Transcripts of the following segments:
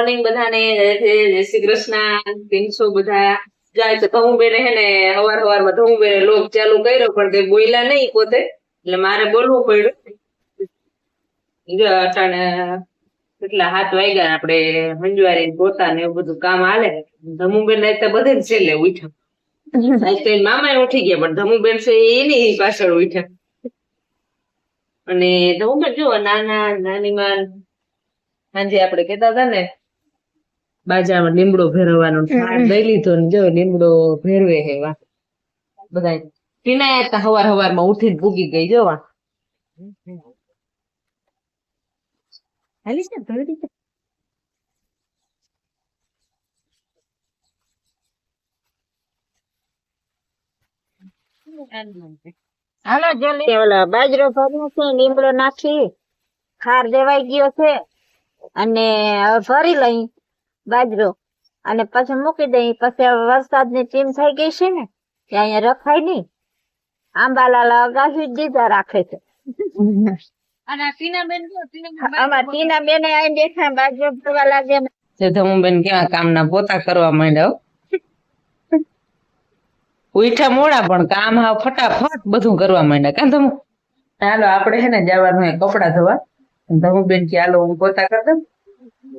Morning બધાને જય શ્રી કૃષ્ણ. 300 બધા જાય છે. ધમુ બેને હે ને હવારમાં ધમુ બેને લોક ચાલુ કર્યો પણ કઈ બોલ્યા નહીં પોતે, એટલે મારે બોલવું પડ્યું. અટાણે કેટલા 7 વાગ્યા આપણે મંજવારી પોતા ને એવું બધું કામ હાલે. ધમુબેન તો બધે જ છેલ્લે ઉઠ્યા. મામા ઉઠી ગયા પણ ધમુબેન છે એની પાછળ ઉઠ્યા. અને ધમુબેન જો નાના નાનીમાં સાંજે આપણે કેતા હતા ને બાજામાં લીમડો ફેરવવાનો દઈ લીધો ને જો લીમડો ફેરવે હે વા બધા ટીના હવારમાં ઉઠીને ભૂગી ગઈ જો વા હાલી છે ધોડી છે. હાલો જલ્દી ઓલા બાજરો ભર્યો છે, લીમડો નાખી ખાર દેવાઈ ગયો છે અને હવે ભરી લઈ બાજરો અને પછી મૂકી દઈ. પછી વરસાદ ની ટીમ થઈ ગઈ છે ને કે અહીંયા રખાય નઈ. આંબાલાલ અગાસી દીધા રાખે છે. આમાં ટીના બેને આઈ બેઠા બાજરો ભરવા લાગે. ધમુબેન કેવા કામના પોતા કરવા માંડ્યા. ઉઠા મોડા પણ કામ હાવ ફટાફટ બધું કરવા માંડ્યા. કાં ધમુ હાલો આપણે હે ને જવાનું હે કપડા ધોવા. ધમુબેન કે હાલો હું પોતા કરી દઉં,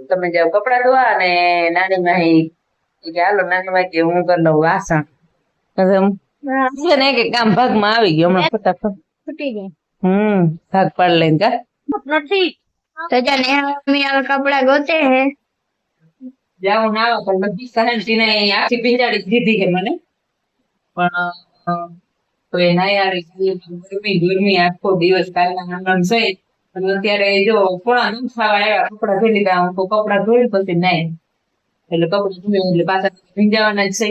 તમે જાઓ કપડા ધોવા અને નાની માહી કે હાલો નાની માહી કે હું કરી લઉં વાસણ. કે કામ ભાગમાં આવી ગયો હમણાં ફટાફટ છૂટી ગઈ. ભાગ પાડી લઈને કા નથી તો જાને કપડા ગોતે હે જાઉં નાવા પણ બધી સહનજીને આખી ભીંજાડી દીધી છે મને. પણ તો એ નાયારી ગરમી આખો દિવસ કાલના આંગણ છે. અત્યારે જો પોણા 9 થવા આવ્યા, કપડા ધોઈ લીધા. હું તો કપડા ધોઈ પછી નાઈ એટલે કપડા ધોઈ એટલે પાછા ભીંજાવાના જ છે.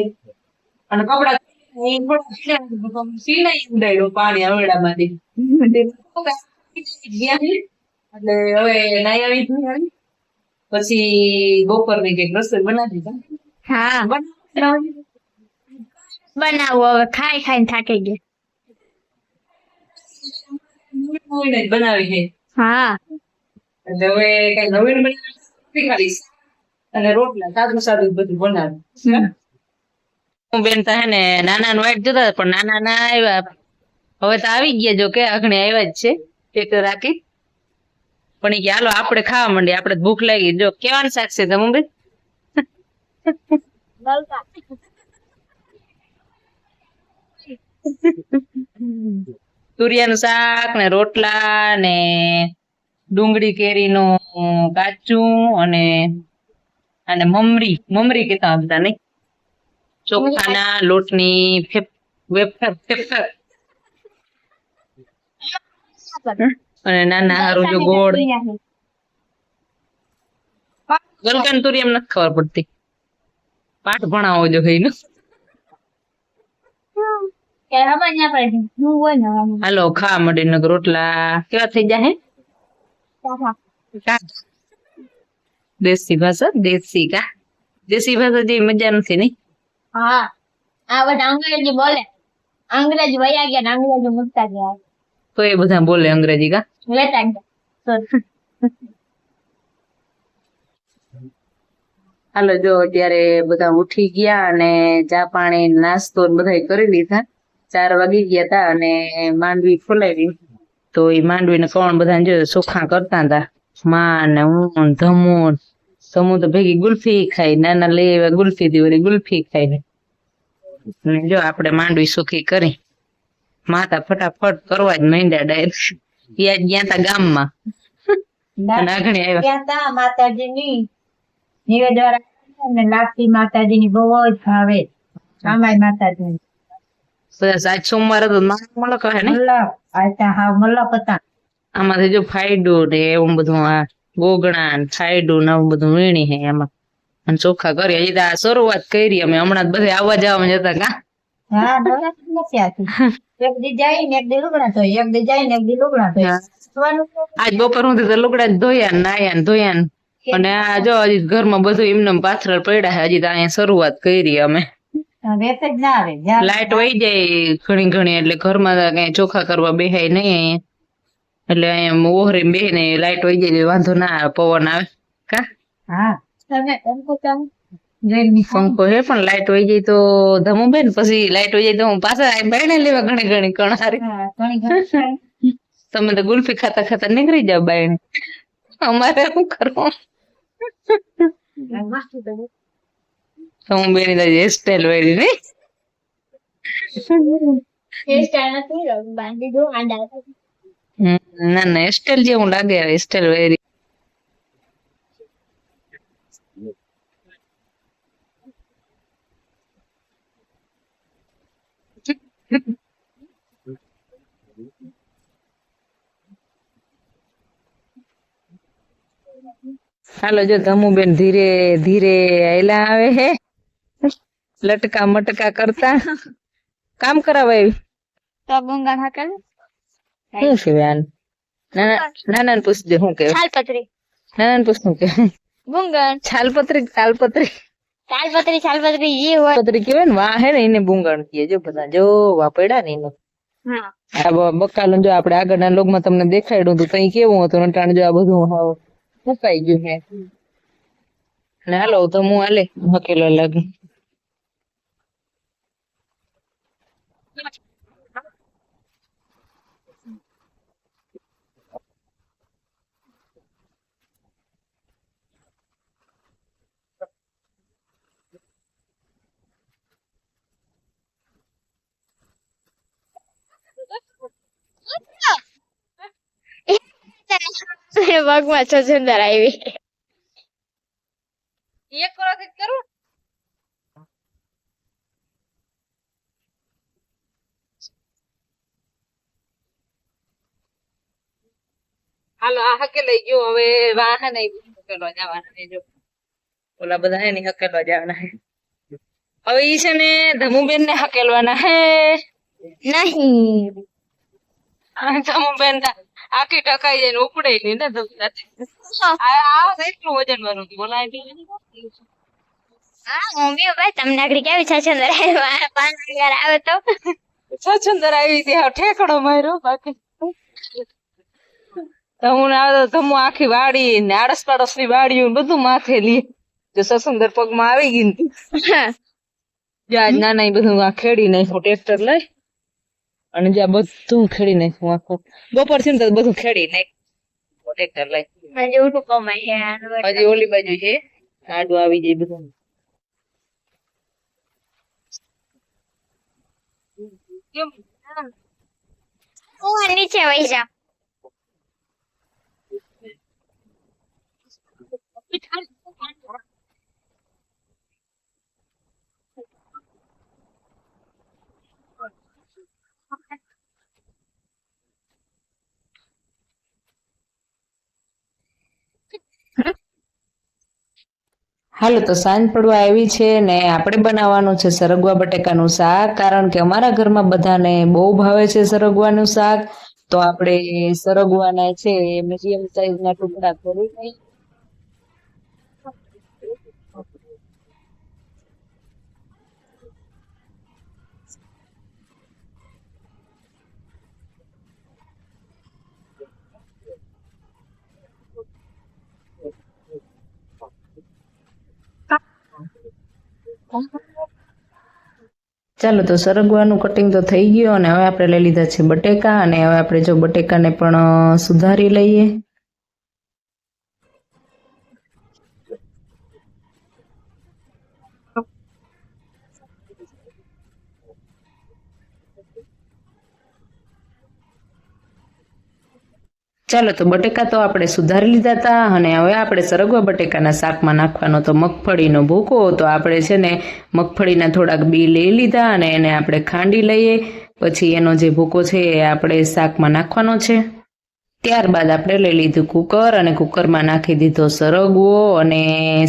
અને કપડા સીનાઈ ઉડાડ્યું પાણી હવેડામાંથી એટલે હવે નાઈ આવી પછી બપોરની કઈક રસોઈ બનાવી દીધા. હા બનાવો હવે ખાઈ ખાઈને થાકી ગયા. બનાવી છે. હા એટલે હવે કઈ નવીન બનાવી ખાઈશ અને રોટલા સાદું સાદું બધું બનાવ્યું. બેન તો હે ને નાના વાઈટ જોતા પણ નાના ના આવ્યા. હવે તો આવી ગયા જો કે આખણે આવ્યા જ છે ટેક્ટર રાખી. પણ એ કે હાલો આપણે ખાવા માંડીએ, આપણે ભૂખ લાગી. જો કેવાનું શાક છે તમે બેન? તુરિયાનું શાક ને રોટલા ને ડુંગળી કેરીનું કાચું અને મમરી કેતા હતા નઈ, ચોખાના લોટની વેફર અને નાના હારું જો ગોળ. ગલકાન તુરિયામ નથી ખબર પડતી, પાઠ ભણાવો જો ભાઈ. હાલો ખાવા માંડી. રોટલા કેવા થઈ જાય? દેશી ભાષા દેશી ભાષા જેવી મજા નથી નઈ. હા આ બધા અંગ્રેજી બોલે, અંગ્રેજી વયા ગયા ને અંગ્રેજી મૂકતા ગયા તો એ બધા બોલે અંગ્રેજી કા લેતા ગયા. હાલો જો અત્યારે બધા ઉઠી ગયા અને ચા પાણી નાસ્તો બધા કરી લીધા. 4 વાગી ગયા તા અને માંડવી ફોલાવી તો એ માંડવીને કોણ બધા જો ચોખા કરતા હતા. માં ને હું ધમુ તો ભેગી ગુલ્ફી ખાઈ, નાના લઈ આવ્યા ગુલ્ફી થી વળી ગુલ્ફી ખાઈ. જો આપણે માંડવી સુખી કરી માતા ફટાફટ કરવા જ માંડ્યા. ડાયરેક્ટ ગયા તા ગામમાં નાગણી આવ્યા માતાજીની નિવેદન લાગતી. માતાજીની બહુ જ ભાવે આમાય માતાજી. આજ સોમવાર હતો મળક હે ને મલ્લક હતા. આમાંથી જો ફાયડું ને એવું બધું આ ગોગણા ને ફાયડું ને એવું બધું વીણી હે એમાં અને ચોખા કરી. હજી તો આ શરૂઆત કરી અમે, હમણાં બધે આવવા જવા જતા કા. એક દી જાય ને એક દી લુગડા ધોઈ, એક દી જાય ને એક દી લુગડા ધોઈ. આજ બપોર સુધી તો લુગડા ધોયા ને નાયા ને ધોયા ને. અને આ જો હજી ઘરમાં બધું એમને પાથર પડ્યા છે. હજી તો અહીંયા શરૂઆત કરી અમે. લાઈટ વહી જાય ઘણી એટલે ઘરમાં કઈ ચોખા કરવા બેહાય નહીં. એટલે અહીંયા ઓહરી બેહી ને લાઈટ વહી જાય વાંધો ના આવે, પવન આવે કા. પંખો હે પણ લાઈટ વહી જાય તો ધમું બેન, પછી લાઈટ વહી જાય તો હું પાછા બાયણે લેવા ઘણી ઘણી કણારી. તમે તો ગુલ્ફી ખાતા ખાતા નીકળી જાવ બાયણે, અમારે શું કરવું? હું બેની તારી હેરસ્ટાઈલ વાળી ને ના ના હેરસ્ટાઈલ જેવું લાગે, હેરસ્ટાઈલ વાળી. હાલો જો ધમુબેન ધીરે ધીરે આયલા આવે હે, લટકા મટકા કરતા કામ કરાવે. શું કેવાય આને? નાના પૂછજે શું કેવાય? છાલપત્રી. નાના પૂછ શું કેવાય? ગુંગણ. છાલપત્રી છાલપત્રી જે હોય. પત્રી કેવાય ને, વાહ હે ને એને બુંગણ કહે. જો બધા જો વાપડ્યા ને એને. આ બકાલું જો આપણે આગળના લોગમાં તમને દેખાડ્યું હતું તઈ કેવું હતું, નટાણ જો આ બધું હાવ મુકાઈ ગયું હે. ને હાલો તો હું હાલે હકેલો લાગે. પગમાં છછંદર આવી. એક વખત કરું. હાલો આ હકેલાઈ ગયો, હવે વાહન હકેલો જવાના છે. જો ઓલા બધા હે ને હકેલો જવાના હે. હવે ઈ છે ને ધમુબેન ને હકેલવાના હે નહીં. ધમુબેન આખી ટકાઈ જાય ને ઉપડે નહીં ને આ એટલું વજન વાળું બોલાય. હા મમ્મી ભાઈ તમને આગળ કેવી છછંદર આવી, 5 આવે તો છછંદર આવી હતી, ઠેકડો માર્યો. બાકી ધમુ આવે તો ધમુ આખી વાડી ને આડસ પાડસ ની વાડીઓ બધું માથે લે. જો છછંદર પગમાં આવી ગઈ ને આજ નાના બધું આ ખેડી નાખ્યું ટ્રેક્ટર લઈ, અને જ્યાં બધું ખેડી નાખ્યું આખું. બપોર છે ને તો બધું ખેડી નાખ્યું ટ્રેક્ટર લઈ. હજી ઓલી બાજુ છે આડું આવી જાય બધું. નીચે વહી જા. હાલો તો સાંજ પડવા આવી છે ને આપણે બનાવવાનું છે સરગવા બટેકાનું શાક, કારણ કે અમારા ઘરમાં બધાને બહુ ભાવે છે સરગવાનું શાક. તો આપણે સરગવાના છે મીડિયમ સાઈઝના ટુકડા કરી લઈ. ચાલો તો સરગવાનું કટિંગ તો થઈ ગયું, અને હવે આપણે લઈ લીધા છે બટેકા, અને હવે આપણે જો બટેકાને પણ સુધારી લઈએ. ચાલો તો બટેકા તો આપણે સુધારી લીધા હતા, અને હવે આપણે સરગવા બટેકાના શાકમાં નાખવાનો તો મગફળીનો ભૂકો. તો આપણે છે ને મગફળીના થોડાક બી લઈ લીધા, અને એને આપણે ખાંડી લઈએ. પછી એનો જે ભૂકો છે એ આપણે શાકમાં નાખવાનો છે. ત્યારબાદ આપણે લઈ લીધું કુકર, અને કુકરમાં નાખી દીધો સરગવો, અને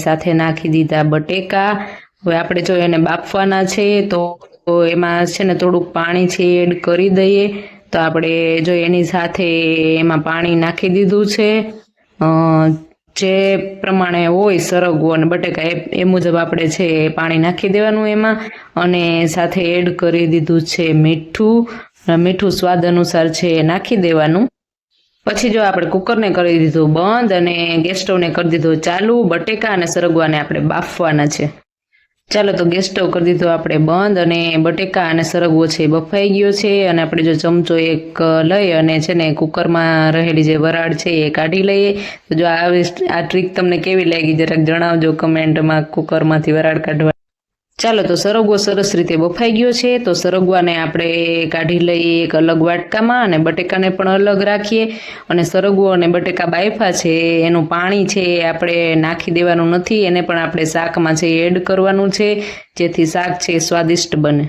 સાથે નાખી દીધા બટેકા. હવે આપણે જો એને બાફવાના છે તો એમાં છે ને થોડુંક પાણી છે એડ કરી દઈએ. તો આપણે જો એની સાથે એમાં પાણી નાખી દીધું છે, જે પ્રમાણે હોય સરગવો અને બટેકા એ મુજબ આપણે છે પાણી નાખી દેવાનું એમાં. અને સાથે એડ કરી દીધું છે મીઠું. મીઠું સ્વાદ અનુસાર છે નાખી દેવાનું. પછી જો આપણે કુકરને કરી દીધું બંધ અને ગેસ સ્ટવને કરી દીધું ચાલુ. બટેકા અને સરગવાને આપણે બાફવાના છે. ચાલો તો ગેસ સ્ટવ કરી દીધો આપણે બંધ અને બટેકા અને સરગવો છે એ બફાઈ ગયો છે. અને આપણે જો ચમચો એક લઈ અને છે ને કુકરમાં રહેલી જે વરાળ છે એ કાઢી લઈએ. તો જો આ ટ્રીક તમને કેવી લાગી જરાક જણાવજો કમેન્ટમાં, કુકરમાંથી વરાળ કાઢવા. ચાલો તો સરગવો સરસ રીતે બફાઈ ગયો છે. તો સરગવાને આપણે કાઢી લઈએ એક અલગ વાટકામાં અને બટેકાને પણ અલગ રાખીએ. અને સરગવો અને બટેકા બાફા છે એનું પાણી છે એ આપણે નાખી દેવાનું નથી, એને પણ આપણે શાકમાં છે એડ કરવાનું છે, જેથી શાક છે એ સ્વાદિષ્ટ બને.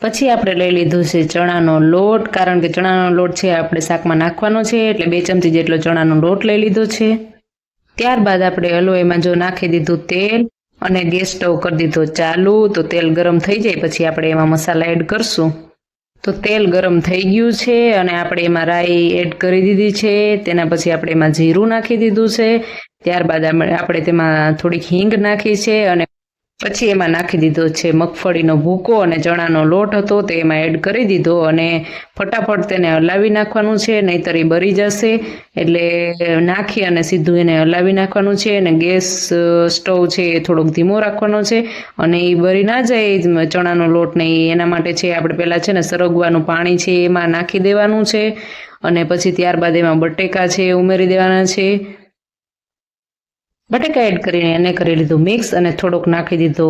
પછી આપણે લઈ લીધો છે ચણાનો લોટ, કારણ કે ચણાનો લોટ છે આપણે શાકમાં નાખવાનો છે, એટલે 2 ચમચી જેટલો ચણાનો લોટ લઈ લીધો છે. ત્યારબાદ આપણે હલવાઈમાં જો નાખી દીધું તેલ અને ગેસ સ્ટવ કરી દીધો ચાલુ. તો તેલ ગરમ થઈ જાય પછી આપણે એમાં મસાલા એડ કરશું. તો તેલ ગરમ થઈ ગયું છે અને આપણે એમાં રાઈ એડ કરી દીધી છે. તેના પછી આપણે એમાં જીરું નાખી દીધું છે. ત્યારબાદ આપણે તેમાં થોડીક હિંગ નાખી છે અને પછી એમાં નાખી દીધો છે મગફળીનો ભૂકો અને ચણાનો લોટ હતો તે એમાં એડ કરી દીધો અને ફટાફટ તેને હલાવી નાખવાનું છે, નહીંતર એ બળી જશે. એટલે નાખી અને સીધું એને હલાવી નાખવાનું છે. અને ગેસ સ્ટવ છે એ થોડોક ધીમો રાખવાનો છે અને એ બળી ના જાય ચણાનો લોટ ને એના માટે છે આપણે પહેલાં છે ને સરગવાનું પાણી છે એમાં નાખી દેવાનું છે અને પછી ત્યારબાદ એમાં બટેકા છે એ ઉમેરી દેવાના છે. બટેકા એડ કરીને એને કરી લીધું મિક્સ અને થોડોક નાખી દીધો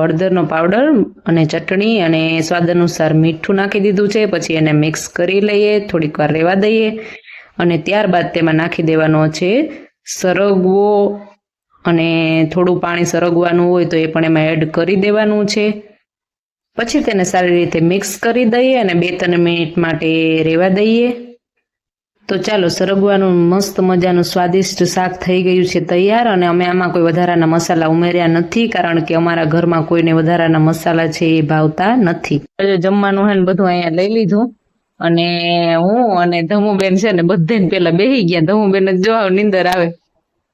હળદરનો પાવડર અને ચટણી અને સ્વાદ અનુસાર મીઠું નાખી દીધું છે. પછી એને મિક્સ કરી લઈએ, થોડીક વાર રહેવા દઈએ અને ત્યારબાદ તેમાં નાખી દેવાનો છે સરગવો અને થોડું પાણી સરગવાનું હોય તો એ પણ એમાં એડ કરી દેવાનું છે. પછી તેને સારી રીતે મિક્સ કરી દઈએ અને 2-3 મિનિટ માટે રહેવા દઈએ. તો ચાલો સરગવાનું મસ્ત મજાનું સ્વાદિષ્ટ શાક થઈ ગયું છે તૈયાર. અને અમે આમાં કોઈ વધારાના મસાલા ઉમેર્યા નથી, કારણ કે અમારા ઘરમાં કોઈને વધારાના મસાલા છે એ ભાવતા નથી. જમવાનું હે ને બધું અહીંયા લઈ લીધું અને હું અને ધમુબેન છે ને બધાને પેલા બેહી ગયા. ધમુબેન જ જો નીંદર આવે,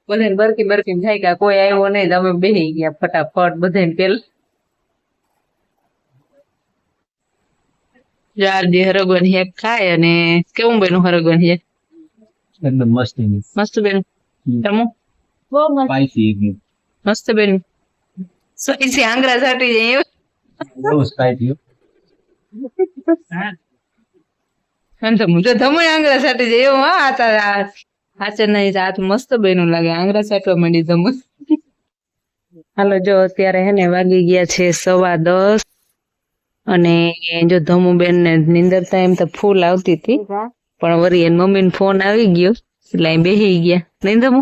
બધાને બરકી થાય કે કોઈ આવ્યો નહીં તો અમે બેહી ગયા ફટાફટ બધાને પેલા. જારજી હરગવન હેક ખાય અને કેવું બેનું હરગવન હેક એકદમ મસ્ત મસ્ત બેન તમો બહુ મસ્ત. સ્પાઈસી એકદમ મસ્ત બેન સ્પાઈસી આંગળા સાટી જાય બહુ સ્પાઈસી એમ તો મુજે ધમો આંગળા સાટી જાય એવું. હા તારા હાચે નહીં રાત મસ્ત બેનું લાગે, આંગળા સાટવા માંડી ધમો. હાલો જો અત્યારે હે ને વાગી ગયા છે 10:15 અને જો ધમુબેન ને નીંદર થાય એમ તો ફૂલ આવતી હતી, પણ વળી એની મમ્મી ને ફોન આવી ગયો એટલે અહીં બેસી ગયા. નહીં ધમુ?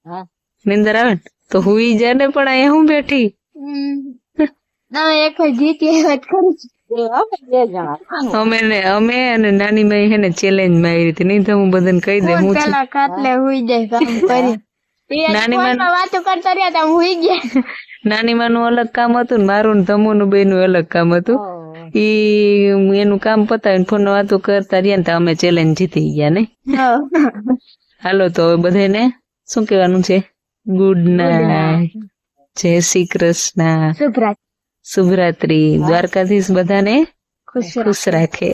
હા. નીંદર આવે ને તો હુઈ જાય ને, પણ અહીંયા હું બેઠી. તમે એક જીતી વાત કરું અમે અને નાની માઈ હે ને ચેલેન્જ મારી હતી. નહીં ધમુ બધાને કહી દે હું છું. પેલા કાટલે હુઈ જાય કામ કરી નાની માં વાતો કરતા રહ્યા તા હુઈ ગયા. નાની માનું અલગ કામ હતું ને મારું ને ધમુનું બેનું અલગ કામ હતું. ઈ એનું કામ પતાવીને ફોન વાતો કરતા રહ્યા ને તો અમે ચેલેન્જ જીતી ગયા ને. હાલો તો હવે બધાને શું કહેવાનું છે? ગુડ નાઈટ, જય શ્રી કૃષ્ણ, શુભરાત્રી. દ્વારકાધીશ બધાને ખુશ રાખે.